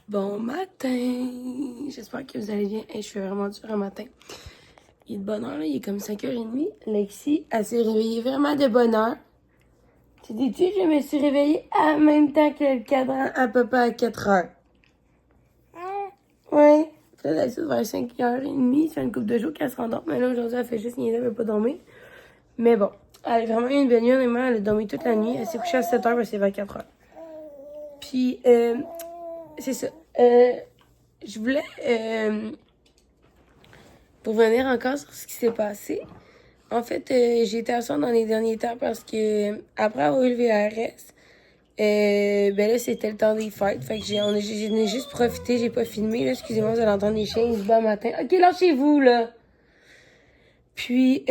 Bon matin! J'espère que vous allez bien. Hey, je suis vraiment dure un matin. Il est de bonne heure, là. Il est comme 5h30. Lexi, elle s'est réveillée vraiment de bonne heure. Tu dis-tu, je me suis réveillée en même temps que le cadran à papa à 4h. Ouais. Puis là, d'habitude, vers 5h30, ça fait une couple de jours qu'elle se rendort. Mais là, aujourd'hui, elle fait juste niaiser, elle veut pas dormir. Mais bon, elle a vraiment eu une bonne nuit, honnêtement. Elle a dormi toute la nuit. Elle s'est couchée à 7h, parce que c'est vers 4h. Puis, c'est ça. Je voulais pour venir encore sur ce qui s'est passé. En fait, j'ai été absente dans les derniers temps parce que après avoir eu le VRS, ben là, c'était le temps des fêtes. Fait que j'en ai juste profité, j'ai pas filmé. Là, excusez-moi, vous allez entendre les chiens, ils se battent matin. Ok, lâchez-vous, là! Puis,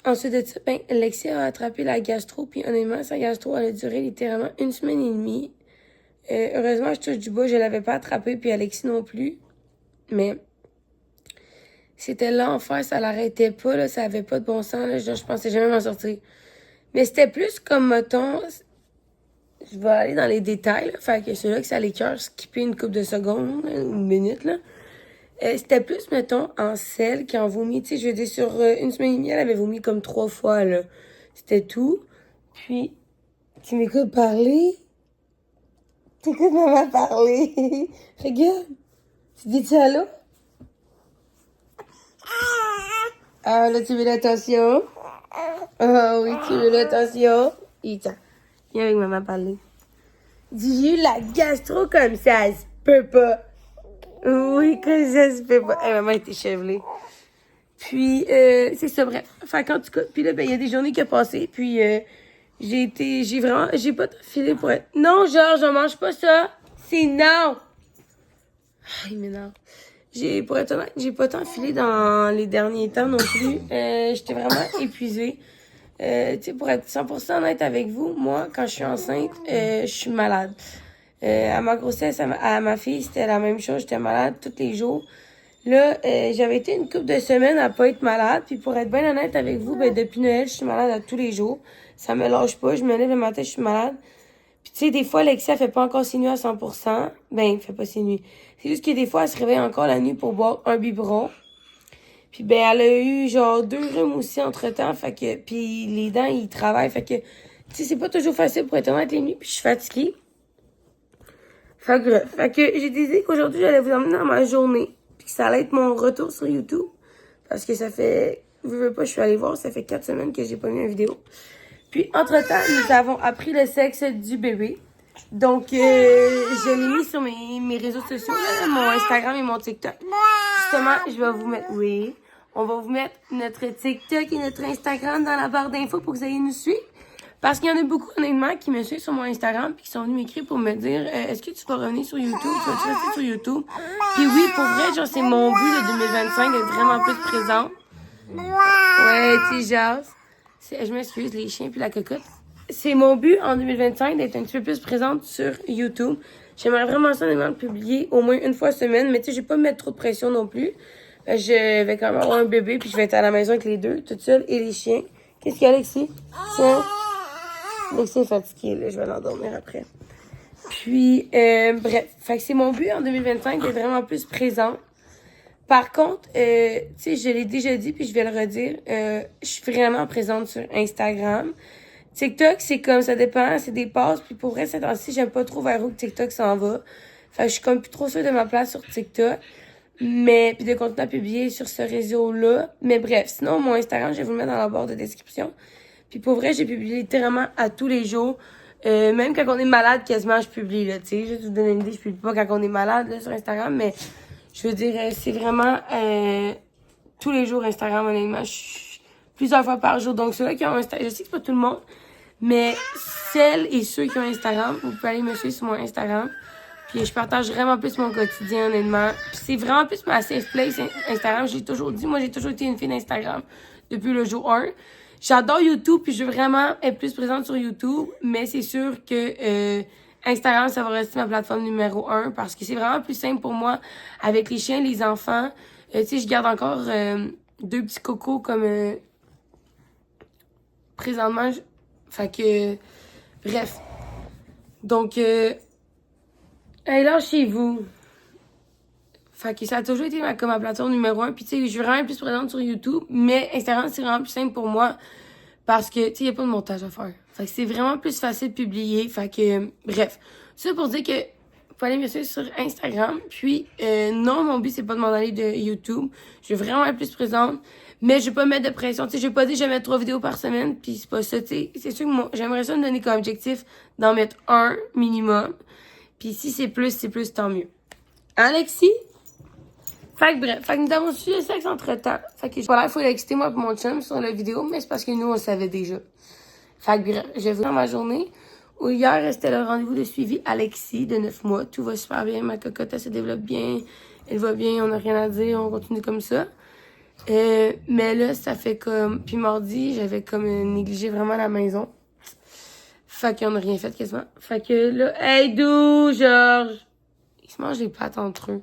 ensuite de ça, ben, Lexi a attrapé la gastro. Puis honnêtement, sa gastro, elle a duré littéralement 1 semaine et demie. Heureusement, je touche du bois, je l'avais pas attrapé, puis Alexis non plus. Mais c'était l'enfer, ça l'arrêtait pas, là, ça avait pas de bon sens, là, je pensais jamais m'en sortir. Mais c'était plus comme, mettons, je vais aller dans les détails, là, fait que c'est là que ça l'écœure, skipper une couple de secondes, là, une minute, là. C'était plus, mettons, en sel qu'en vomi, tu sais, je veux dire, sur 1 semaine et demie, elle avait vomi comme 3 fois, là. C'était tout. Puis, tu m'écoutes parler? T'écoutes maman parler? Regarde! Tu dis allô? Ah, là, tu veux l'attention? Ah oui, tu veux l'attention? Ita, viens avec maman parler. Dis, j'ai eu la gastro comme ça se peut pas. Oui, comme ça se peut pas. Maman était chevelée. Puis, c'est ça, bref. Fait qu'en tout cas, puis là, ben, il y a des journées qui ont passé, puis j'ai pas filé pour être... Non, Georges, on mange pas ça. C'est non. Ah, il m'énerve. Pour être honnête, j'ai pas tant filé dans les derniers temps non plus. J'étais vraiment épuisée. Tu sais, pour être 100% honnête avec vous, moi, quand je suis enceinte, je suis malade. À ma grossesse, à ma fille, c'était la même chose. J'étais malade tous les jours. Là, j'avais été une couple de semaines à pas être malade. Puis pour être bien honnête avec vous, ben depuis Noël, je suis malade à tous les jours. Ça me lâche pas. Je me lève le matin, je suis malade. Puis tu sais, des fois, Alexia fait pas encore ses nuits à 100%. Ben, elle fait pas ses nuits. C'est juste que des fois, elle se réveille encore la nuit pour boire un biberon. Puis ben, elle a eu genre 2 rhumes aussi entre-temps. Fait que, puis les dents, ils travaillent. Fait que, tu sais, c'est pas toujours facile pour être honnête les nuits. Puis je suis fatiguée. Fait que j'ai décidé qu'aujourd'hui, j'allais vous emmener dans ma journée. Puis que ça allait être mon retour sur YouTube. Parce que ça fait, je veux pas, je suis allée voir, ça fait 4 semaines que j'ai pas mis une vidéo. Puis, entre-temps, nous avons appris le sexe du bébé. Donc, je l'ai mis sur mes réseaux sociaux, là, mon Instagram et mon TikTok. Justement, je vais vous mettre, oui, on va vous mettre notre TikTok et notre Instagram dans la barre d'infos pour que vous ayez nous suivre. Parce qu'il y en a beaucoup, honnêtement, qui me suivent sur mon Instagram puis qui sont venus m'écrire pour me dire est-ce que tu vas revenir sur YouTube? Tu vas-tu rester sur YouTube? Puis oui, pour vrai, genre, c'est mon but de 2025 d'être vraiment plus présente. Ouais, tu sais, genre, je m'excuse, les chiens puis la cocotte. C'est mon but en 2025 d'être un petit peu plus présente sur YouTube. J'aimerais vraiment ça de publier au moins une fois semaine, mais tu sais, je vais pas me mettre trop de pression non plus. Je vais quand même avoir un bébé puis je vais être à la maison avec les deux, toute seule, et les chiens. Qu'est-ce qu'il y a, Alexis? Tiens. Alexis est fatigué, là, je vais l'endormir après. Puis, bref, fait que c'est mon but en 2025 d'être vraiment plus présente. Par contre, tu sais, je l'ai déjà dit puis je vais le redire, je suis vraiment présente sur Instagram. TikTok, c'est comme, ça dépend, c'est des passes. Puis pour vrai, cette temps-ci, j'aime pas trop vers où que TikTok s'en va. Fait que je suis comme plus trop sûre de ma place sur TikTok. Mais, puis de continuer à publier sur ce réseau-là. Mais bref, sinon, mon Instagram, je vais vous le mettre dans la barre de description. Puis pour vrai, j'ai publié littéralement à tous les jours. Même quand on est malade, quasiment, je publie, là, tu sais. Juste vous donner une idée, je publie pas quand on est malade, là, sur Instagram, mais je veux dire, c'est vraiment tous les jours Instagram, honnêtement. Plusieurs fois par jour. Donc, ceux-là qui ont Instagram, je sais que c'est pas tout le monde, mais celles et ceux qui ont Instagram, vous pouvez aller me suivre sur mon Instagram. Puis je partage vraiment plus mon quotidien, honnêtement. Puis c'est vraiment plus ma safe place, Instagram. J'ai toujours dit, moi, j'ai toujours été une fille d'Instagram depuis le jour 1. J'adore YouTube, puis je veux vraiment être plus présente sur YouTube, mais c'est sûr que Instagram, ça va rester ma plateforme numéro 1 parce que c'est vraiment plus simple pour moi avec les chiens, les enfants. Tu sais, je garde encore 2 petits cocos comme présentement. Fait que, bref. Donc, Hey, là, chez vous. Fait que ça a toujours été comme ma plateforme numéro 1. Puis, tu sais, je suis vraiment plus présente sur YouTube. Mais Instagram, c'est vraiment plus simple pour moi. Parce que, tu sais, il n'y a pas de montage à faire. Fait que c'est vraiment plus facile de publier. Fait que, bref. Ça pour dire que, faut aller me suivre sur Instagram. Puis, non, mon but, c'est pas de m'en aller de YouTube. Je veux vraiment être plus présente. Mais je vais pas mettre de pression. Tu sais, je vais pas dire que je vais mettre 3 vidéos par semaine. Puis, c'est pas ça, tu sais. C'est sûr que moi, j'aimerais ça me donner comme objectif d'en mettre un minimum. Puis, si c'est plus, tant mieux. Alexis? Fait que bref, fait que nous avons su le sexe entre-temps. Fait que j'ai pas l'air faut l'exciter moi pour mon chum sur la vidéo, mais c'est parce que nous, on le savait déjà. Fait que bref, je vais vous dans ma journée où hier, c'était le rendez-vous de suivi Alexis de 9 mois. Tout va super bien, ma cocotte, elle se développe bien, elle va bien, on n'a rien à dire, on continue comme ça. Mais là, ça fait comme... Puis mardi, j'avais comme négligé vraiment la maison. Fait qu'on n'a rien fait quasiment. Fait que là, hey, d'où, Georges? Il se mange les pattes entre eux.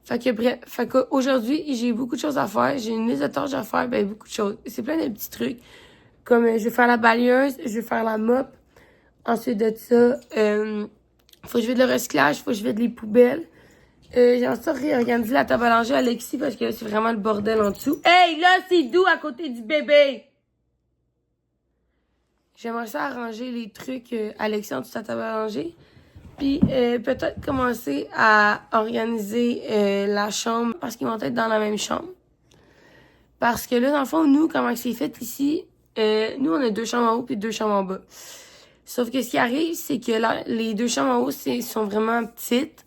Fait que bref, fait qu'aujourd'hui, j'ai beaucoup de choses à faire. J'ai une liste de tâches à faire, ben beaucoup de choses. C'est plein de petits trucs. Comme je vais faire la balayeuse, je vais faire la mop. Ensuite de ça, faut que je vide le recyclage, faut que je vide les poubelles. J'ai ensuite réorganisé la table à langer à Alexis parce que c'est vraiment le bordel en dessous. Hey, là, c'est doux à côté du bébé! J'aimerais ça arranger les trucs Alexis en dessous de la table à langer. Puis peut-être commencer à organiser la chambre parce qu'ils vont être dans la même chambre. Parce que là, dans le fond, nous, comment c'est fait ici, nous, on a 2 chambres en haut puis 2 chambres en bas. Sauf que ce qui arrive, c'est que là, les 2 chambres en haut sont vraiment petites.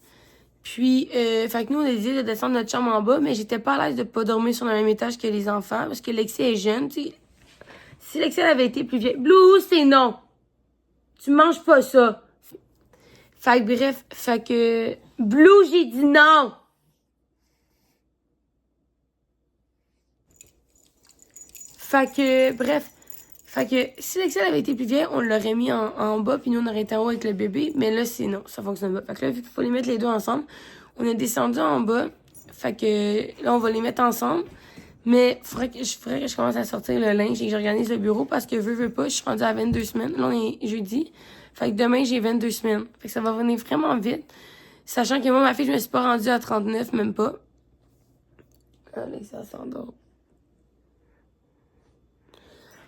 Puis, fait que nous, on a décidé de descendre notre chambre en bas, mais j'étais pas à l'aise de pas dormir sur le même étage que les enfants parce que Lexi est jeune, tu sais. Si Lexi avait été plus vieille... Blue, c'est non! Tu manges pas ça! Fait que bref, fait que... Blue, j'ai dit non! Fait que, bref. Fait que si Lexi avait été plus vieille, on l'aurait mis en bas, puis nous, on aurait été en haut avec le bébé. Mais là, c'est non, ça fonctionne pas. Fait que là, il faut les mettre les deux ensemble. On est descendu en bas. Fait que là, on va les mettre ensemble. Mais faudrait que je commence à sortir le linge et que j'organise le bureau parce que veux pas, je suis rendue à 22 semaines. Là, on est jeudi. Fait que demain, j'ai 22 semaines. Fait que ça va venir vraiment vite. Sachant que moi, ma fille, je me suis pas rendue à 39, même pas. Allez, ça s'endort.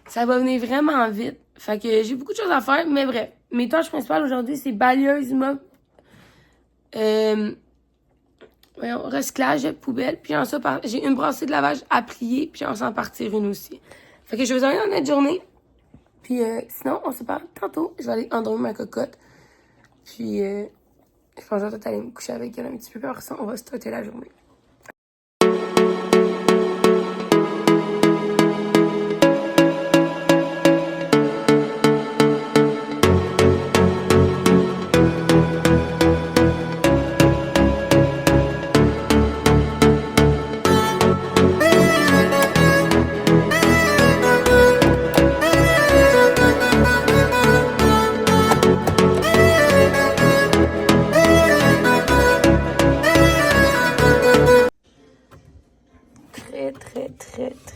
Ça va venir vraiment vite. Fait que j'ai beaucoup de choses à faire, mais bref. Mes tâches principales aujourd'hui, c'est balayeuse, mop, recyclage, poubelle. Puis ensuite, j'ai une brassée de lavage à plier, puis on s'en partir une aussi. Fait que je vais vous envoyer dans notre journée. Puis sinon, on se parle tantôt. Je vais aller endormir ma cocotte. Puis je pense que je vais peut-être aller me coucher avec elle un petit peu. Puis après ça, on va starter la journée.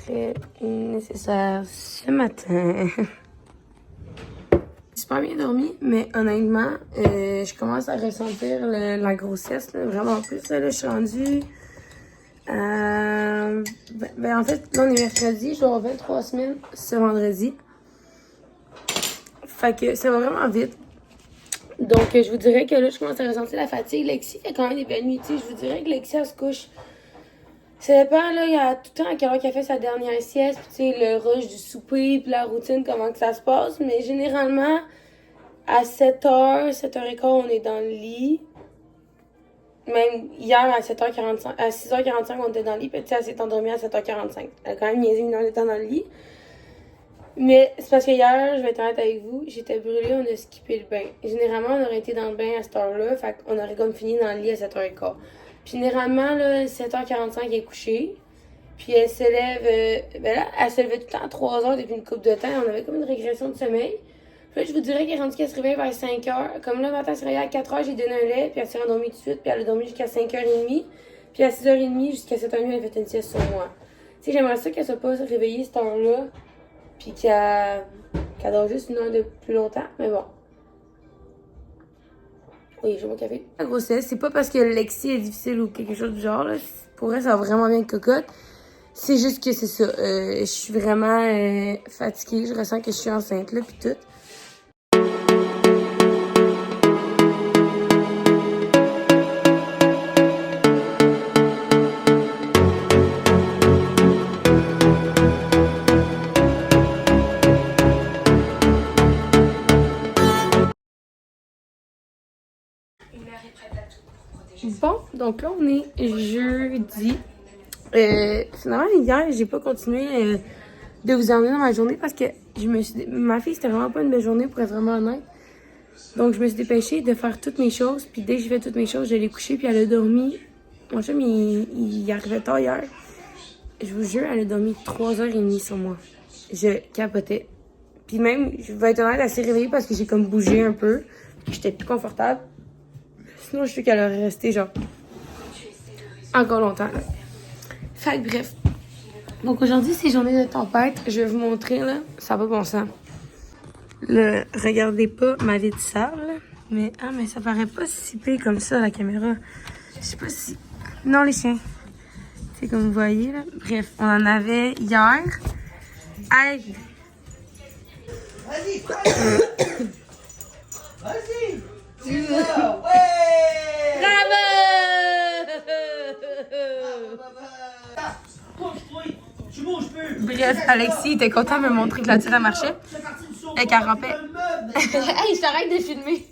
Très nécessaire ce matin. J'ai super bien dormi, mais honnêtement, je commence à ressentir la grossesse, là, vraiment plus. Là, je suis rendue... en fait, là, on est mercredi, je dois avoir 23 semaines ce vendredi. Fait que ça va vraiment vite. Donc, je vous dirais que là, je commence à ressentir la fatigue. Lexi fait quand même des belles nuits. Je vous dirais que Lexi, elle se couche... Ça dépend, là, il y a tout le temps à quelle heure qu'elle fait sa dernière sieste, puis tu sais, le rush du souper, puis la routine, comment que ça se passe. Mais généralement, à 7h, 7h15, on est dans le lit. Même hier, à 7h45, à 6h45, on était dans le lit, puis tu sais, elle s'est endormie à 7h45. Elle a quand même niaisé une heure de temps dans le lit. Mais c'est parce que hier, je vais être honnête avec vous, j'étais brûlée, on a skippé le bain. Généralement, on aurait été dans le bain à cette heure-là, fait qu'on aurait comme fini dans le lit à 7h15. Puis généralement, là, 7h45, elle est couchée. Puis elle se lève... ben là, elle se levait tout le temps à 3h depuis une couple de temps. On avait comme une régression de sommeil. Puis là, je vous dirais qu'elle est rendue qu'elle se réveille vers 5h. Comme là, le matin, elle se réveille à 4h, j'ai donné un lait. Puis elle s'est endormie tout de suite. Puis elle a dormi jusqu'à 5h30. Puis à 6h30, jusqu'à 7h30, elle a fait une sieste sur moi. Tu sais, j'aimerais ça qu'elle soit pas réveillée cette heure-là. Puis qu'elle dort juste une heure de plus longtemps. Mais bon. Oui, j'ai mon café. La grossesse, c'est pas parce que Lexi est difficile ou quelque chose du genre, là. Pour elle, ça va vraiment bien cocotte. C'est juste que c'est ça. Je suis vraiment fatiguée. Je ressens que je suis enceinte, là, pis tout. Bon, donc là, on est jeudi. Finalement, hier, j'ai pas continué de vous emmener dans ma journée parce que ma fille, c'était vraiment pas une belle journée pour être vraiment honnête. Donc, je me suis dépêchée de faire toutes mes choses. Puis dès que j'ai fait toutes mes choses, je l'ai couchée puis elle a dormi. Mon chum, il arrivait tard hier. Je vous jure, elle a dormi 3h30 sur moi. Je capotais. Puis même, je vais être honnête, elle s'est réveillée parce que j'ai comme bougé un peu. J'étais plus confortable. Sinon, je sais qu'elle aurait resté genre encore longtemps. Là. Fait que bref. Donc aujourd'hui, c'est journée de tempête. Je vais vous montrer, là. Ça va bon sens. Le, regardez pas ma vie de sable. Mais, mais ça paraît pas si pire comme ça, la caméra. Je sais pas si... Non, les chiens. C'est comme vous voyez, là. Bref, on en avait hier. Hey! Vas-y, vas-y! C'est ça, ouais! Bravo! Tu bouges plus! Bref, Alexis était content de me montrer que la tire marchait. Et qu'elle rampait. Hey, je t'arrête de filmer.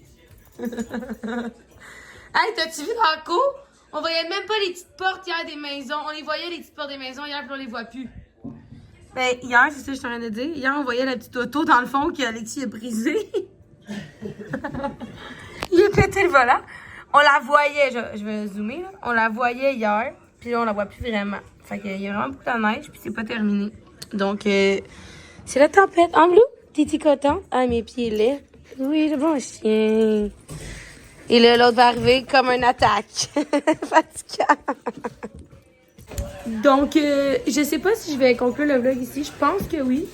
Hey, t'as-tu vu dans le cours? On voyait même pas les petites portes hier des maisons. On les voyait, les petites portes des maisons, hier, puis on les voit plus. Ben, hier, c'est ça que je suis en train de dire. Hier, on voyait la petite auto dans le fond qu'Alexis a brisée. Il a pété le volant. On la voyait, je vais zoomer, là. On la voyait hier, puis là, on la voit plus vraiment. Fait qu'il y a vraiment beaucoup de neige, puis c'est pas terminé. Donc, c'est la tempête. En bleu, t'es-tu content? Ah, mes pieds laids. Oui, le bon chien. Et là, l'autre va arriver comme une attaque. Fatigant. Donc, je sais pas si je vais conclure le vlog ici. Je pense que oui.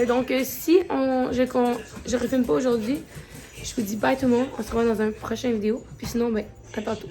Donc, si je refilme pas aujourd'hui, je vous dis bye tout le monde. On se revoit dans une prochaine vidéo. Puis sinon, ben, à tantôt.